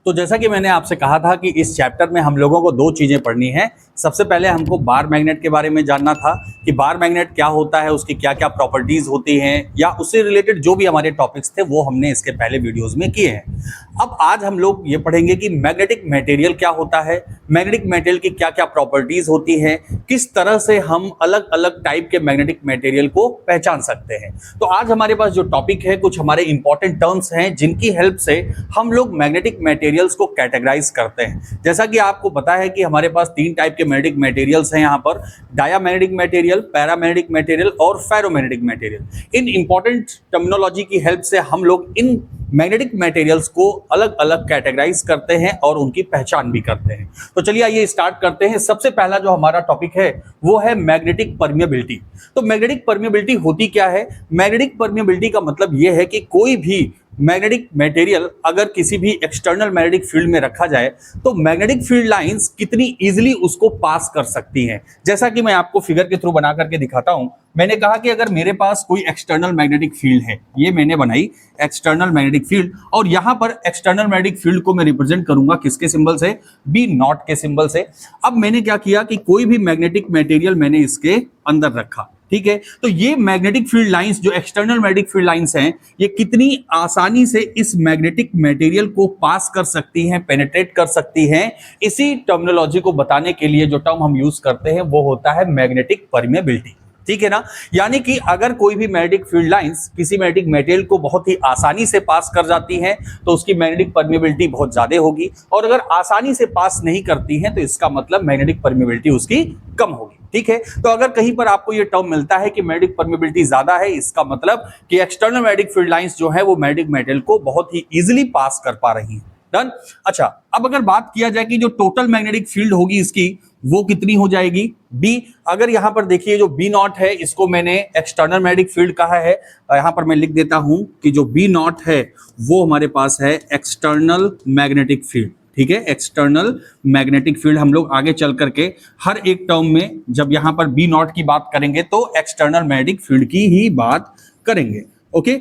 तो जैसा कि मैंने आपसे कहा था कि इस चैप्टर में हम लोगों को दो चीज़ें पढ़नी है। सबसे पहले हमको बार मैग्नेट के बारे में जानना था कि बार मैग्नेट क्या होता है, उसकी क्या क्या प्रॉपर्टीज होती हैं, या उससे रिलेटेड जो भी हमारे टॉपिक्स थे वो हमने इसके पहले वीडियोस में किए हैं। अब आज हम लोग ये पढ़ेंगे कि मैग्नेटिक मटेरियल क्या होता है, मैग्नेटिक मटेरियल की क्या क्या प्रॉपर्टीज होती हैं, किस तरह से हम अलग अलग टाइप के मैग्नेटिक मटेरियल को पहचान सकते हैं। तो आज हमारे पास जो टॉपिक है, कुछ हमारे इंपॉर्टेंट टर्म्स हैं जिनकी हेल्प से हम लोग मैग्नेटिक मटेरियल्स को कैटेगराइज करते हैं। जैसा कि आपको पता है कि हमारे पास तीन टाइप के मैग्नेटिक मटेरियल्स हैं यहाँ पर, डायामैग्नेटिक मटेरियल, पैरामैग्नेटिक मटेरियल और फेरोमैग्नेटिक मटेरियल। इन इंपॉर्टेंट टर्मिनोलॉजी की हेल्प से हम लोग इन मैग्नेटिक मटेरियल्स को अलग अलग कैटेगराइज करते हैं और उनकी पहचान भी करते हैं। तो चलिए आइए स्टार्ट करते हैं। सबसे पहला जो हमारा टॉपिक है वो है मैग्नेटिक परमिएबिलिटी। तो मैग्नेटिक परमिएबिलिटी होती क्या है? मैग्नेटिक परमिएबिलिटी का मतलब यह है कि कोई भी मैग्नेटिक मटेरियल अगर किसी भी एक्सटर्नल मैग्नेटिक फील्ड में रखा जाए तो मैग्नेटिक फील्ड लाइंस कितनी इजीली उसको पास कर सकती हैं। जैसा कि मैं आपको फिगर के थ्रू बना करके दिखाता हूं। मैंने कहा कि अगर मेरे पास कोई एक्सटर्नल मैग्नेटिक फील्ड है, ये मैंने बनाई एक्सटर्नल मैग्नेटिक फील्ड, और यहां पर एक्सटर्नल मैग्नेटिक फील्ड को मैं रिप्रेजेंट करूंगा किसके सिंबल से? बी नॉट के सिंबल से। अब मैंने क्या किया कि कोई भी मैग्नेटिक मटेरियल मैंने इसके अंदर रखा, ठीक है। तो ये मैग्नेटिक फील्ड लाइंस जो एक्सटर्नल मैग्नेटिक फील्ड लाइंस हैं, ये कितनी आसानी से इस मैग्नेटिक मटेरियल को पास कर सकती हैं, पेनिट्रेट कर सकती हैं। इसी टर्मिनोलॉजी को बताने के लिए जो टर्म हम यूज करते हैं वो होता है मैग्नेटिक परमिएबिलिटी, ठीक है ना। यानी कि अगर कोई भी मैग्नेटिक फील्ड लाइंस किसी मैग्नेटिक मटेरियल को बहुत ही आसानी से पास कर जाती हैं तो उसकी मैग्नेटिक परमिएबिलिटी बहुत ज्यादा होगी, और अगर आसानी से पास नहीं करती हैं तो इसका मतलब मैग्नेटिक परमिएबिलिटी उसकी कम होगी, ठीक है। तो अगर कहीं पर आपको ये टर्म मिलता है कि मैग्नेटिक परमिएबिलिटी ज्यादा है, इसका मतलब कि एक्सटर्नल मैग्नेटिक फील्ड लाइंस जो है वो मैग्नेटिक मटेरियल को बहुत ही इजीली पास कर पा रही हैं। डन। अच्छा, अब अगर बात किया जाए कि जो टोटल मैग्नेटिक फील्ड होगी इसकी वो कितनी हो जाएगी? बी। अगर यहां पर देखिए जो बी नॉट है इसको मैंने एक्सटर्नल मैग्नेटिक फील्ड कहा है, यहां पर मैं लिख देता हूं कि जो बी नॉट है वो हमारे पास है एक्सटर्नल मैग्नेटिक फील्ड, ठीक है। एक्सटर्नल मैग्नेटिक फील्ड हम लोग आगे चल करके हर एक टर्म में जब यहां पर बी नॉट की बात करेंगे तो एक्सटर्नल मैग्नेटिक फील्ड की ही बात करेंगे, ओके।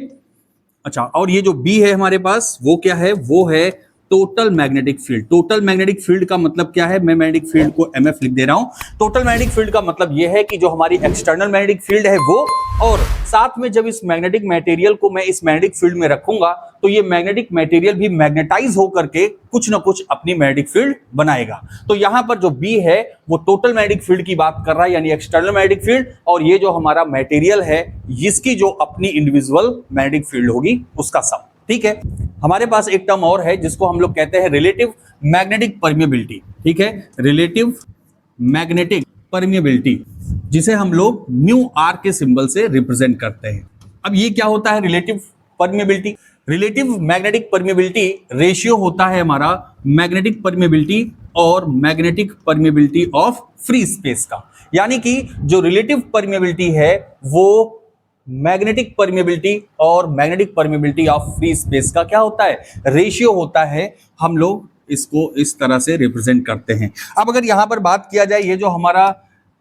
अच्छा, और ये जो बी है हमारे पास वो क्या है? वो है total magnetic field. Total magnetic field का मतलब क्या है? मैं मैग्नेटिक फील्ड को एमएफ लिख दे रहा हूं। टोटल मैग्नेटिक फील्ड का मतलब यह है कि जो हमारी एक्सटर्नल मैग्नेटिक फील्ड है वो, और साथ में जब इस मैग्नेटिक मटेरियल को मैं इस मैग्नेटिक फील्ड में रखूंगा तो ये मैग्नेटिक मटेरियल भी मैग्नेटाइज होकर के कुछ ना कुछ अपनी मैग्नेटिक फील्ड बनाएगा। तो यहां पर जो बी है वो टोटल मैग्नेटिक फील्ड की बात कर रहा है, यानी एक्सटर्नल मैग्नेटिक फील्ड, और ये जो हमारा मटेरियल है इसकी जो अपनी इंडिविजुअल मैग्नेटिक फील्ड होगी उसका सम, ठीक है। हमारे पास एक टर्म और है जिसको हम लोग कहते हैं रिलेटिव मैग्नेटिक परमिएबिलिटी, ठीक है। रिलेटिव मैग्नेटिक परमिएबिलिटी, जिसे हम लोग म्यू आर के सिंबल से रिप्रेजेंट करते हैं। अब ये क्या होता है relative permeability? Relative magnetic permeability ratio होता है हमारा मैग्नेटिक परमिएबिलिटी और magnetic permeability of free space का। यानी कि जो रिलेटिव परमिएबिलिटी है वो मैग्नेटिक परमिएबिलिटी और magnetic permeability of free space का क्या होता है? रेशियो होता है। हम लोग इसको इस तरह से रिप्रेजेंट करते हैं। अब अगर यहां पर बात किया जाए, ये जो हमारा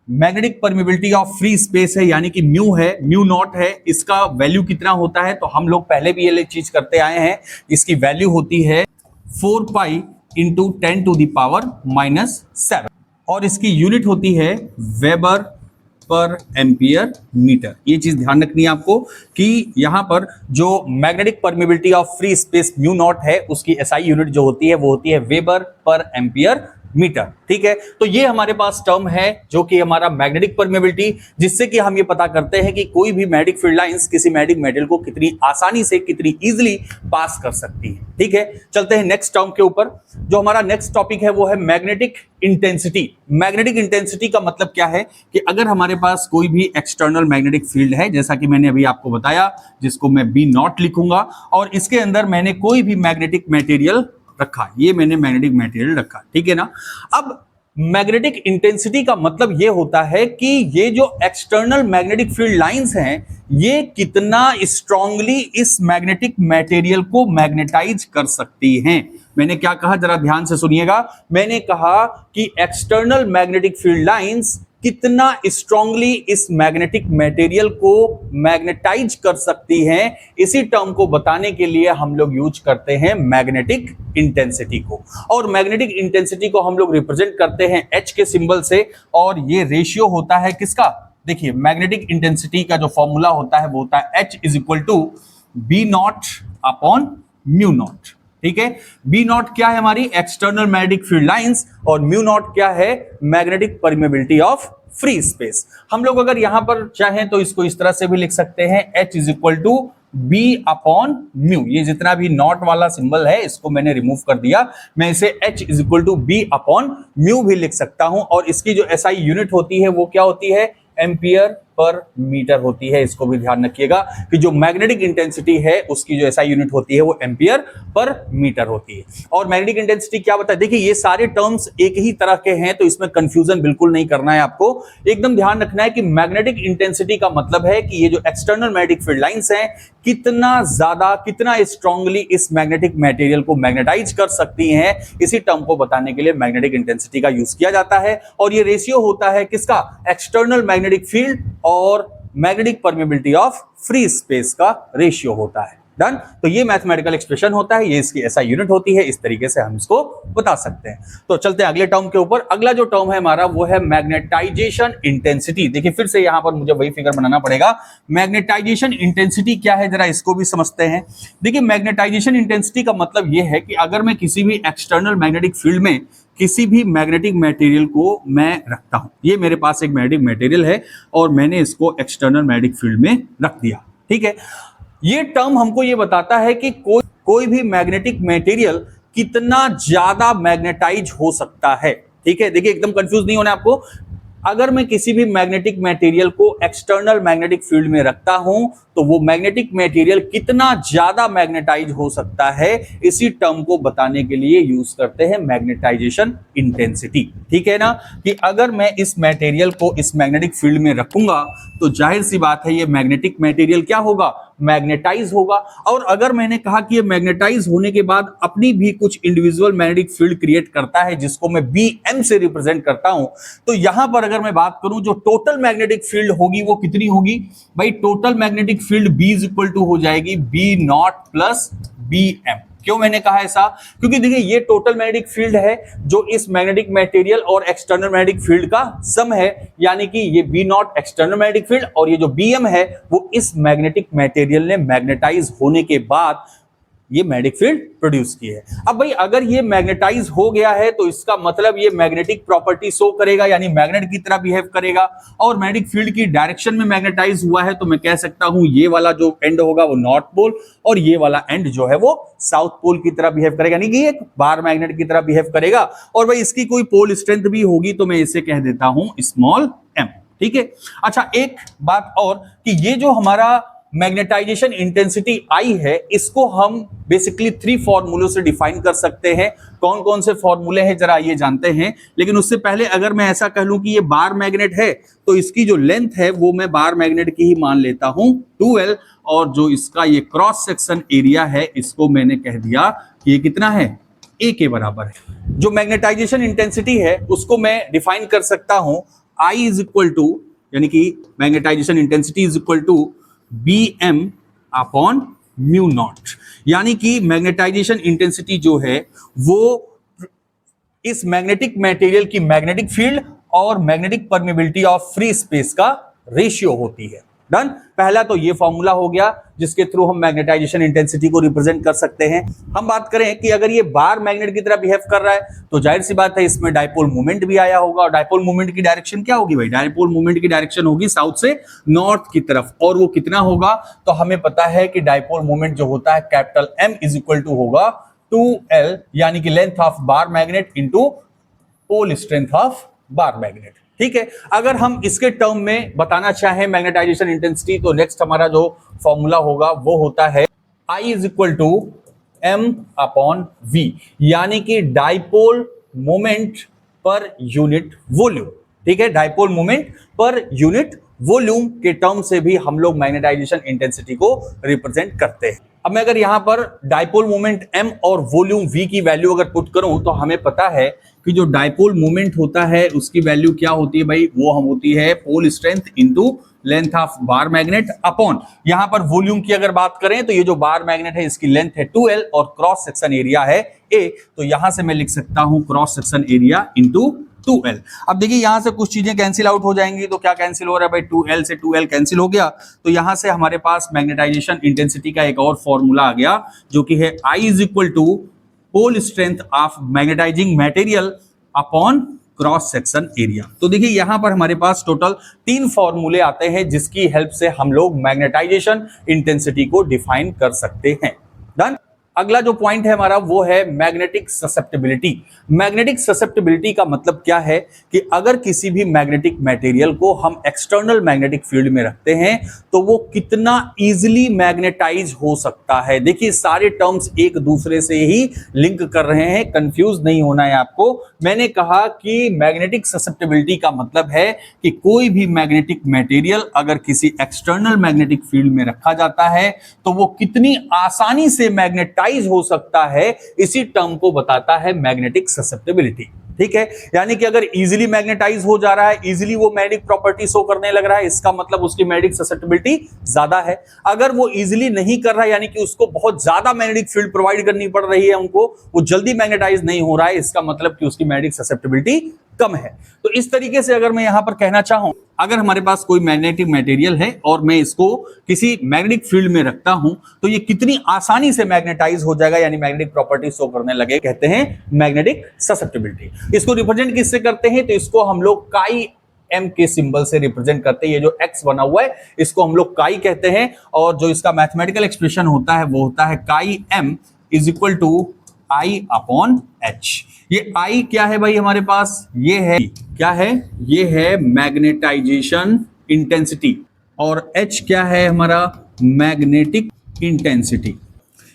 magnetic permeability of free space है यानी कि म्यू है, म्यू नॉट है, इसका वैल्यू कितना होता है? तो हम लोग पहले भी ये चीज करते आए हैं। इसकी वैल्यू होती है 4 pi into 10 to the power -7, और इसकी यूनिट होती है वेबर पर एम्पियर मीटर। ये चीज ध्यान रखनी है आपको कि यहां पर जो magnetic permeability of free space mu naught है उसकी एसआई यूनिट जो होती है वो होती है वेबर पर एम्पियर मीटर, ठीक है। तो ये हमारे पास टर्म है जो कि हमारा मैग्नेटिक परमिएबिलिटी, जिससे कि हम ये पता करते हैं कि कोई भी मैग्नेटिक फील्ड लाइंस किसी मैग्नेटिक मटेरियल को कितनी आसानी से, कितनी इजीली पास कर सकती है, ठीक है। चलते हैं नेक्स्ट टर्म के ऊपर। जो हमारा नेक्स्ट टॉपिक है वो है मैग्नेटिक इंटेंसिटी। मैग्नेटिक इंटेंसिटी का मतलब क्या है कि अगर हमारे पास कोई भी एक्सटर्नल मैग्नेटिक फील्ड है, जैसा कि मैंने अभी आपको बताया, जिसको मैं बी नॉट लिखूंगा, और इसके अंदर मैंने कोई भी मैग्नेटिक मटेरियल रखा, ये मैंने मैग्नेटिक मटेरियल रखा, ठीक है ना। अब मैग्नेटिक इंटेंसिटी का मतलब ये होता है कि ये जो एक्सटर्नल मैग्नेटिक फील्ड लाइंस हैं ये कितना स्ट्रांगली इस मैग्नेटिक मटेरियल को मैग्नेटाइज कर सकती हैं। मैंने क्या कहा, जरा ध्यान से सुनिएगा। मैंने कहा कि एक्सटर्नल मैग्नेटिक फील्ड लाइंस कितना स्ट्रांगली इस मैग्नेटिक मटेरियल को मैग्नेटाइज कर सकती हैं, इसी टर्म को बताने के लिए हम लोग यूज करते हैं मैग्नेटिक इंटेंसिटी को। और मैग्नेटिक इंटेंसिटी को हम लोग रिप्रेजेंट करते हैं H के सिंबल से, और ये रेशियो होता है किसका, देखिए मैग्नेटिक इंटेंसिटी का जो फॉर्मूला होता है वो होता है H is equal to B naught upon mu naught. ठीक है, बी नॉट क्या है, हमारी एक्सटर्नल मैग्नेटिक फील्ड लाइंस, और म्यू नॉट क्या है, magnetic permeability of free space. हम लोग अगर यहां पर चाहें तो इसको इस तरह से भी लिख सकते हैं, H is equal to B upon mu. ये जितना भी नॉट वाला सिंबल है इसको मैंने रिमूव कर दिया, मैं इसे H is equal to B upon mu भी लिख सकता हूं। और इसकी जो SI यूनिट होती है वो क्या होती है, एम्पियर पर मीटर होती है। इसको भी ध्यान रखिएगा कि जो मैग्नेटिक इंटेंसिटी है उसकी जो SI यूनिट होती है वो एम्पियर पर मीटर होती है। और मैग्नेटिक इंटेंसिटी क्या बताए, देखिए ये सारे टर्म्स एक ही तरह के हैं तो इसमें कंफ्यूजन बिल्कुल नहीं करना है आपको, एकदम ध्यान रखना है कि मैग्नेटिक इंटेंसिटी का मतलब है कि ये जो एक्सटर्नल मैग्नेटिक फील्ड लाइंस हैं कितना ज्यादा, कितना स्ट्रांगली इस मैग्नेटिक मटेरियल को मैग्नेटाइज कर सकती हैं, इसी टर्म को बताने के लिए मैग्नेटिक इंटेंसिटी का यूज किया जाता है। और ये रेशियो होता है किसका, एक्सटर्नल मैग्नेटिक फील्ड और magnetic permeability of free space का रेशियो होता है। डन। तो ये मैथमेटिकल एक्सप्रेशन होता है, ये इसकी SI यूनिट होती है, इस तरीके से हम इसको बता सकते हैं। तो चलते हैं अगले टर्म के ऊपर। अगला जो टर्म है हमारा वो है मैग्नेटाइजेशन इंटेंसिटी। देखिए फिर से यहां पर मुझे वही फिगर बनाना पड़ेगा। मैग्नेटाइजेशन इंटेंसिटी क्या है, जरा इसको भी समझते हैं। देखिए मैग्नेटाइजेशन इंटेंसिटी का मतलब यह है कि अगर मैं किसी भी एक्सटर्नल मैग्नेटिक फील्ड में किसी भी मैग्नेटिक मटेरियल को मैं रखता हूं, ये मेरे पास एक मैग्नेटिक मटेरियल है और मैंने इसको एक्सटर्नल मैग्नेटिक फील्ड में रख दिया, ठीक है। ये टर्म हमको ये बताता है कि कोई भी मैग्नेटिक मटेरियल कितना ज्यादा मैग्नेटाइज हो सकता है, ठीक है। देखिए एकदम कंफ्यूज नहीं होना आपको। अगर मैं किसी भी मैग्नेटिक मटेरियल को एक्सटर्नल मैग्नेटिक फील्ड में रखता हूं तो वो मैग्नेटिक मटेरियल कितना ज्यादा मैग्नेटाइज हो सकता है, इसी टर्म को बताने के लिए यूज करते हैं मैग्नेटाइजेशन इंटेंसिटी, ठीक है ना। कि अगर मैं इस मटेरियल को इस मैग्नेटिक फील्ड में रखूंगा तो जाहिर सी बात है ये मैग्नेटिक मटेरियल क्या होगा, मैग्नेटाइज होगा। और अगर मैंने कहा कि ये मैग्नेटाइज होने के बाद अपनी भी कुछ इंडिविजुअल मैग्नेटिक फील्ड क्रिएट करता है जिसको मैं BM से रिप्रेजेंट करता हूं, तो यहां पर अगर मैं बात करूं जो टोटल मैग्नेटिक फील्ड होगी वो कितनी होगी भाई, total magnetic field B is equal to हो जाएगी B नॉट प्लस BM। क्यों मैंने कहा ऐसा, क्योंकि देखिए ये टोटल मैग्नेटिक फील्ड है जो इस मैग्नेटिक मटेरियल और एक्सटर्नल मैग्नेटिक फील्ड का सम है, यानी कि ये B not external magnetic field और ये जो BM है वो इस मैग्नेटिक मटेरियल ने मैग्नेटाइज होने के बाद ये मैग्नेटिक फील्ड प्रोड्यूस की है। अब भाई अगर ये मैग्नेटाइज हो गया है तो इसका मतलब ये मैग्नेटिक प्रॉपर्टी शो करेगा, यानी मैग्नेट की तरह बिहेव करेगा। और मैग्नेटिक फील्ड की डायरेक्शन में मैग्नेटाइज हुआ है तो मैं कह सकता हूं ये वाला जो एंड होगा वो नॉर्थ पोल और ये वाला एंड जो है वो साउथ पोल की तरह बिहेव करेगा, यानी कि एक बार मैग्नेट की तरह बिहेव करेगा। और भाई इसकी कोई पोल स्ट्रेंथ भी होगी तो मैं इसे कह देता हूं स्मॉल m, ठीक है। अच्छा एक बात और कि ये जो हमारा मैग्नेटाइजेशन इंटेंसिटी I है इसको हम बेसिकली 3 फॉर्मूलों से डिफाइन कर सकते हैं। कौन कौन से फॉर्मूले हैं जरा ये जानते हैं, लेकिन उससे पहले अगर मैं ऐसा कह लूं कि ये बार मैग्नेट है तो इसकी जो लेंथ है वो मैं बार मैग्नेट की ही मान लेता हूं 2L, और जो इसका ये क्रॉस सेक्शन एरिया है इसको मैंने कह दिया कि ये कितना है, A के बराबर है। जो मैग्नेटाइजेशन इंटेंसिटी है उसको मैं डिफाइन कर सकता हूं I इज इक्वल टू, यानी कि magnetisation intensity is equal to BM upon mu naught, यानी कि मैग्नेटाइजेशन इंटेंसिटी जो है वो इस मैग्नेटिक मटेरियल की मैग्नेटिक फील्ड और magnetic permeability of free space का रेशियो होती है। डन। पहला तो ये फॉर्मूला हो गया जिसके थ्रू हम मैग्नेटाइजेशन इंटेंसिटी को रिप्रेजेंट कर सकते हैं। हम बात करें कि अगर ये बार मैग्नेट की तरह बिहेव कर रहा है तो जाहिर सी बात है इसमें डायपोल मोमेंट भी आया होगा, और डायपोल मोमेंट की डायरेक्शन क्या होगी भाई, डायपोल मोमेंट की डायरेक्शन होगी साउथ से नॉर्थ की तरफ, और वो कितना होगा तो हमें पता है कि डायपोल मोमेंट जो होता है capital M is equal to होगा 2L, यानी कि length of bar magnet into pole strength of bar magnet, ठीक है। अगर हम इसके टर्म में बताना चाहें मैग्नेटाइजेशन इंटेंसिटी तो नेक्स्ट हमारा जो फॉर्मूला होगा वो होता है I is equal to M upon V, यानी कि dipole moment per unit volume, ठीक है। Dipole moment per unit volume के टर्म से भी हम लोग मैग्नेटाइजेशन इंटेंसिटी को रिप्रेजेंट करते हैं। अब मैं अगर यहां पर डाइपोल मोमेंट m और वॉल्यूम v की वैल्यू अगर पुट करूं तो हमें पता है कि जो डाइपोल मोमेंट होता है उसकी वैल्यू क्या होती है भाई, वो हम होती है pole strength into length of bar magnet upon, यहां पर वॉल्यूम की अगर बात करें तो ये जो बार मैग्नेट है इसकी लेंथ है 2l और क्रॉस सेक्शन एरिया है a, तो यहां से मैं लिख सकता हूं cross section area into 2l। अब देखिए यहां से कुछ चीजें कैंसिल आउट हो जाएंगी, तो क्या कैंसिल हो रहा है भाई, 2l से 2l कैंसिल हो गया, तो यहां से हमारे पास मैग्नेटाइजेशन इंटेंसिटी का एक और फॉर्मूला आ गया जो कि है I is equal to pole strength of magnetising material upon cross section area. तो देखिए यहां पर हमारे पास टोटल 3 फॉर्मूले आते हैं जिसकी हेल्प से हम लोग मैग्नेटाइजेशन इंटेंसिटी को डिफाइन कर सकते हैं। डन। अगला जो पॉइंट है हमारा वो है मैग्नेटिक ससेप्टिबिलिटी। मैग्नेटिक ससेप्टिबिलिटी का मतलब क्या है कि अगर किसी भी मैग्नेटिक मटेरियल को हम एक्सटर्नल मैग्नेटिक फील्ड में रखते हैं तो वो कितना इजीली मैग्नेटाइज हो सकता है। देखिए सारे टर्म्स एक दूसरे से ही लिंक कर रहे हैं, कंफ्यूज नहीं होना है आपको। मैंने कहा कि मैग्नेटिक ससेप्टिबिलिटी का मतलब है कि कोई भी मैग्नेटिक मटेरियल अगर किसी एक्सटर्नल मैग्नेटिक फील्ड में रखा जाता है तो वो कितनी आसानी से मैग्नेटाइज हो सकता है, इसी टर्म को बताता है मैग्नेटिक ससेप्टिबिलिटी। ठीक है, यानी कि अगर इजीली मैग्नेटाइज हो जा रहा है, इजीली वो मैग्नेटिक प्रॉपर्टी शो करने लग रहा है, इसका मतलब उसकी मैग्नेटिक ससेप्टिबिलिटी ज्यादा है। अगर वो इजीली नहीं कर रहा है, यानी कि उसको बहुत ज्यादा मैग्नेटिक फील्ड प्रोवाइड करनी पड़ रही है, उनको वो जल्दी मैग्नेटाइज नहीं हो रहा है, इसका मतलब कि उसकी मैग्नेटिक ससेप्टिबिलिटी कम है। तो इस तरीके से अगर मैं यहां पर कहना चाहूं, अगर हमारे पास कोई मैग्नेटिक मटेरियल है और मैं इसको किसी मैग्नेटिक फील्ड में रखता हूं तो ये कितनी आसानी से मैग्नेटाइज हो जाएगा, यानी मैग्नेटिक प्रॉपर्टी शो करने लगे, कहते हैं मैग्नेटिक ससेप्टिबिलिटी। इसको रिप्रेजेंट किससे करते हैं, तो इसको हम लोग काई m के सिंबल से रिप्रेजेंट करते हैं। ये जो x बना हुआ है इसको हम लोग काई कहते हैं, और जो इसका मैथमेटिकल एक्सप्रेशन होता है वो होता है chi m is equal to I upon h। ये I क्या है भाई हमारे पास, ये है क्या है, ये है मैग्नेटाइजेशन इंटेंसिटी, और h क्या है हमारा मैग्नेटिक इंटेंसिटी।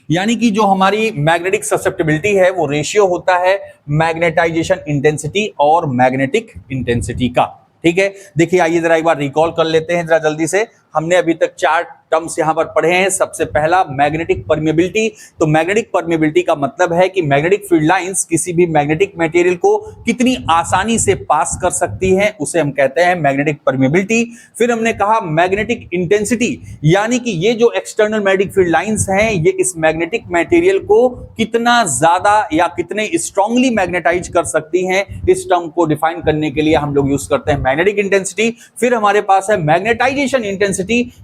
यानी कि जो हमारी मैग्नेटिक ससेप्टिबिलिटी है वो रेशियो होता है मैग्नेटाइजेशन इंटेंसिटी और मैग्नेटिक इंटेंसिटी का। ठीक है, देखिए आइए जरा एक बार रिकॉल कर लेते हैं जरा जल्दी से। हमने अभी तक 4 टर्म्स यहां पर पढ़े हैं। सबसे पहला मैग्नेटिक परमेबिलिटी। तो मैग्नेटिक परमेबिलिटी का मतलब है कि मैग्नेटिक फील्ड लाइंस किसी भी मैग्नेटिक मटेरियल को कितनी आसानी से पास कर सकती हैं, उसे हम कहते हैं मैग्नेटिक परमेबिलिटी। फिर हमने कहा मैग्नेटिक इंटेंसिटी, यानी कि ये जो एक्सटर्नल मैग्नेटिक फील्ड लाइंस हैं ये इस मैग्नेटिक मटेरियल को कितना ज्यादा या कितने स्ट्रांगली मैग्नेटाइज कर सकती हैं, इस टर्म को डिफाइन करने के लिए हम लोग यूज करते हैं मैग्नेटिक इंटेंसिटी। फिर हमारे पास है मैग्नेटाइजेशन इंटेंसिटी।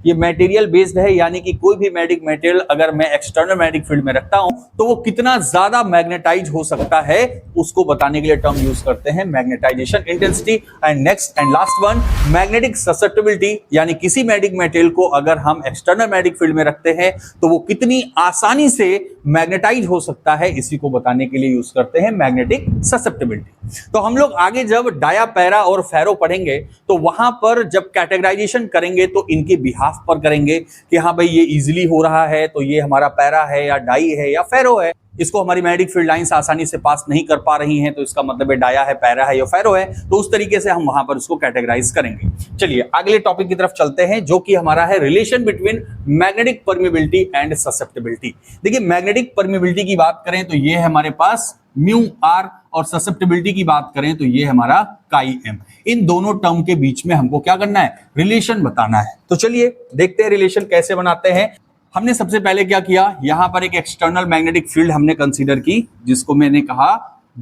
ये मटेरियल बेस्ड है, यानी कि कोई भी मैग्नेटिक मटेरियल अगर मैं एक्सटर्नल मैग्नेटिक फील्ड में रखता हूं तो वो कितना ज्यादा मैग्नेटाइज हो सकता है, उसको बताने के लिए टर्म यूज करते हैं magnetisation intensity. And next and last one magnetic susceptibility, यानी किसी मैग्नेटिक मटेरियल को अगर हम एक्सटर्नल मैग्नेटिक फील्ड में रखते हैं तो वो कितनी आसानी से मैग्नेटाइज हो सकता है, इसी को बताने के लिए यूज करते हैं मैग्नेटिक ससेप्टिबिलिटी। तो हम लोग आगे जब डाया, पैरा और फेरो पढ़ेंगे तो वहां पर जब कैटेगराइजेशन करेंगे तो इनके बिहाफ पर करेंगे कि हाँ भाई ये इजीली हो रहा है तो ये हमारा पैरा है या डाई है या फेरो है, इसको हमारी मैग्नेटिक फील्ड लाइंस आसानी से पास नहीं कर पा रही हैं तो इसका मतलब है डाया है, पैरा है या फेरो है। तो उस तरीके से हम वहां पर उसको कैटेगराइज करेंगे। चलिए अगले टॉपिक की तरफ चलते हैं जो कि हमारा है relation between magnetic permeability and susceptibility. देखिए मैग्नेटिक परमेबिलिटी की बात करें तो ये है हमारे पास म्यू आर, और ससेप्टिबिलिटी की बात करें तो ये हमारा काई एम। इन दोनों टर्म के बीच में हमको क्या करना है, रिलेशन बताना है। तो चलिए देखते हैं रिलेशन कैसे बनाते हैं। हमने सबसे पहले क्या किया, यहां पर एक एक्सटर्नल मैग्नेटिक फील्ड हमने कंसीडर की जिसको मैंने कहा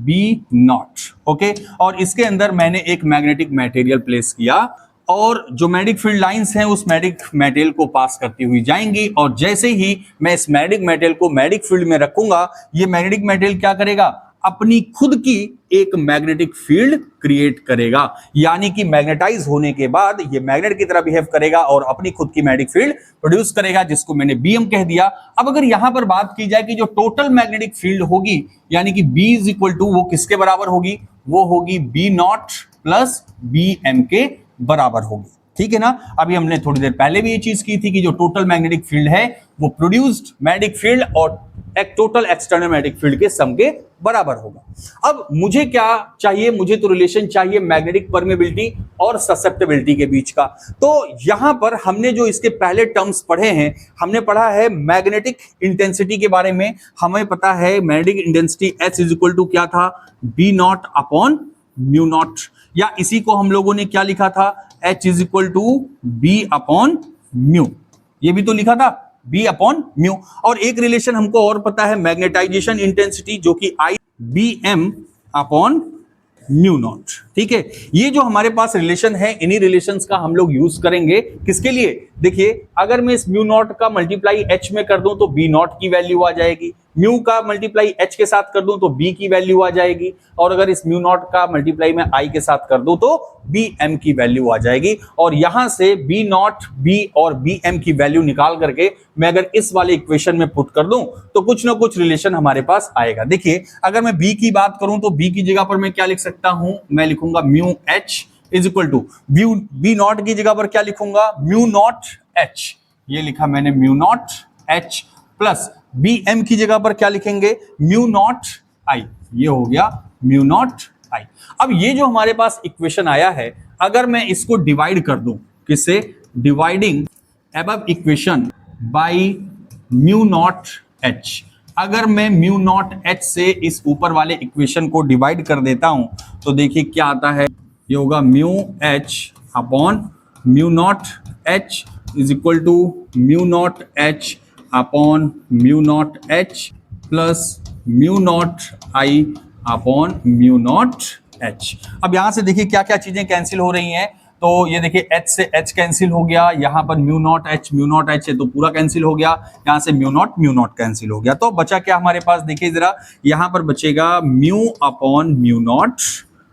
B0, ओके, और इसके अंदर मैंने एक मैग्नेटिक मटेरियल प्लेस किया और जो मैग्नेटिक फील्ड लाइंस हैं उस मैग्नेटिक मटेरियल को पास करती हुई जाएंगी, और जैसे ही मैं इस मैग्नेटिक मटेरियल को मैग्नेटिक फील्ड में रखूंगा ये मैग्नेटिक मटेरियल क्या करेगा, अपनी खुद की एक मैग्नेटिक फील्ड क्रिएट करेगा, यानी कि मैग्नेटाइज होने के बाद ये मैग्नेट की तरह बिहेव करेगा और अपनी खुद की मैग्नेटिक फील्ड प्रोड्यूस करेगा, जिसको मैंने Bm कह दिया। अब अगर यहां पर बात की जाए कि जो टोटल मैग्नेटिक फील्ड होगी यानी कि B इज इक्वल टू वो किसके बराबर होगी, वो होगी B0 प्लस Bm के बराबर होगी। ठीक है ना। अभी हमने थोड़ी देर पहले भी ये चीज की थी कि जो टोटल मैग्नेटिक फील्ड है वो प्रोड्यूस्ड मैग्नेटिक फील्ड और एक टोटल एक्सटर्नल मैग्नेटिक फील्ड के सम के बराबर होगा। अब मुझे क्या चाहिए, मुझे तो रिलेशन चाहिए मैग्नेटिक परमेबिलिटी और ससेप्टेबिलिटी के बीच का। तो यहां पर हमने जो इसके पहले टर्म्स पढ़े हैं, हमने पढ़ा है मैग्नेटिक इंटेंसिटी के बारे में। हमें पता है magnetic intensity H is equal to क्या था, B naught upon mu naught, या इसी को हम लोगों ने क्या लिखा था, H is equal to B upon mu, ये भी तो लिखा था बी अपॉन म्यू। और एक रिलेशन हमको और पता है मैग्नेटाइजेशन इंटेंसिटी, जो कि I B M upon mu naught. ठीक है, ये जो हमारे पास रिलेशन है, इन्हीं रिलेशंस का हम लोग यूज करेंगे किसके लिए, देखिए अगर मैं इस म्यू नॉट का मल्टीप्लाई एच में कर दूं तो बी नॉट की वैल्यू आ जाएगी, म्यू का मल्टीप्लाई एच के साथ कर दूं तो बी की वैल्यू आ जाएगी, और अगर इस म्यू नॉट का मल्टीप्लाई मैं आई के साथ कर दूं तो बी एम की वैल्यू आ जाएगी। और यहां से बी नॉट बी और बी एम की वैल्यू निकाल करके मैं अगर इस वाले इक्वेशन में पुट कर दूं तो कुछ ना कुछ रिलेशन हमारे पास आएगा। देखिए अगर मैं बी की बात करूं तो बी की जगह पर मैं क्या लिख सकता हूं, मैं लिखूंगा mu H is equal to B naught की जगह पर क्या लिखूंगा, म्यू नॉट एच, ये लिखा मैंने mu naught H, plus B M की जगह पर क्या लिखेंगे, म्यू नॉट आई, ये हो गया म्यू नॉट आई। अब ये जो हमारे पास इक्वेशन आया है, अगर मैं इसको डिवाइड कर दूं, किससे, dividing above equation by mu naught H, अगर मैं म्यू नॉट एच से इस ऊपर वाले इक्वेशन को डिवाइड कर देता हूं तो देखिए क्या आता है, ये होगा mu H upon mu naught H is equal to mu naught H upon mu naught H plus mu naught I upon mu naught H. अब यहां से देखिए क्या क्या चीजें कैंसिल हो रही हैं, तो ये देखिए h से h कैंसिल हो गया, यहां पर म्यू नॉट h है तो पूरा कैंसिल हो गया, यहां से म्यू नॉट कैंसिल हो गया, तो बचा क्या हमारे पास, देखिए जरा यहां पर बचेगा mu upon mu naught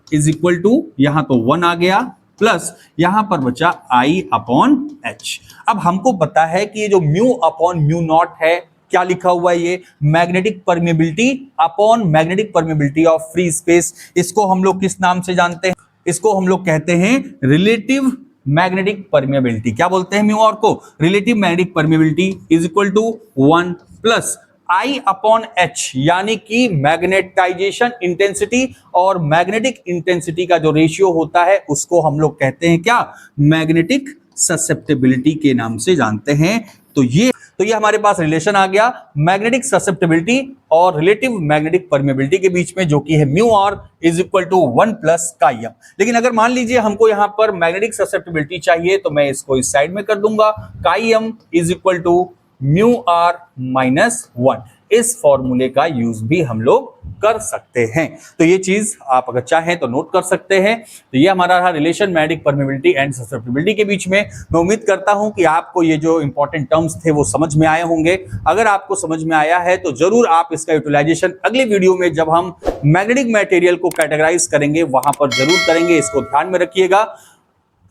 is equal to, यहां तो 1 आ गया, प्लस यहां पर बचा I अपॉन एच। अब हमको पता है कि ये जो म्यू अपॉन म्यू नॉट है, क्या लिखा हुआ है, ये magnetic permeability upon magnetic permeability of free space. इसको हम लोग किस नाम से जानते हैं, इसको हम लोग कहते हैं रिलेटिव मैग्नेटिक परमेबिलिटी। क्या बोलते हैं म्यू और को, relative magnetic permeability is equal to 1 plus I upon H, यानी कि मैग्नेटाइजेशन इंटेंसिटी और मैग्नेटिक इंटेंसिटी का जो रेशियो होता है उसको हम लोग कहते हैं क्या, मैग्नेटिक ससेप्टेबिलिटी के नाम से जानते हैं। तो ये हमारे पास रिलेशन आ गया मैग्नेटिक ससेप्टेबिलिटी और रिलेटिव मैग्नेटिक परमेबिलिटी के बीच में, जो कि है mu R is equal to 1 plus chi M. लेकिन अगर मान लीजिए हमको यहां पर मैग्नेटिक ससेप्टेबिलिटी चाहिए तो मैं इसको इस साइड में कर दूंगा, chi M is equal to mu R minus 1। इस फॉर्मूले का यूज भी हम लोग कर सकते हैं, तो ये चीज आप अगर चाहें तो नोट कर सकते हैं। तो ये हमारा रहा relation magnetic permeability and susceptibility के बीच में। मैं उम्मीद करता हूं कि आपको ये जो इंपॉर्टेंट टर्म्स थे वो समझ में आए होंगे। अगर आपको समझ में आया है तो जरूर आप इसका यूटिलाइजेशन अगले वीडियो में जब हम मैग्नेटिक मटेरियल को कैटेगराइज करेंगे वहां पर जरूर करेंगे, इसको ध्यान में रखिएगा।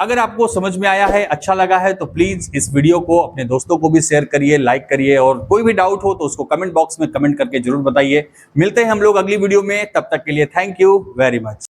अगर आपको समझ में आया है, अच्छा लगा है, तो प्लीज इस वीडियो को अपने दोस्तों को भी शेयर करिए, लाइक करिए, और कोई भी डाउट हो तो उसको कमेंट बॉक्स में कमेंट करके जरूर बताइए। मिलते हैं हम लोग अगली वीडियो में, तब तक के लिए थैंक यू वेरी मच।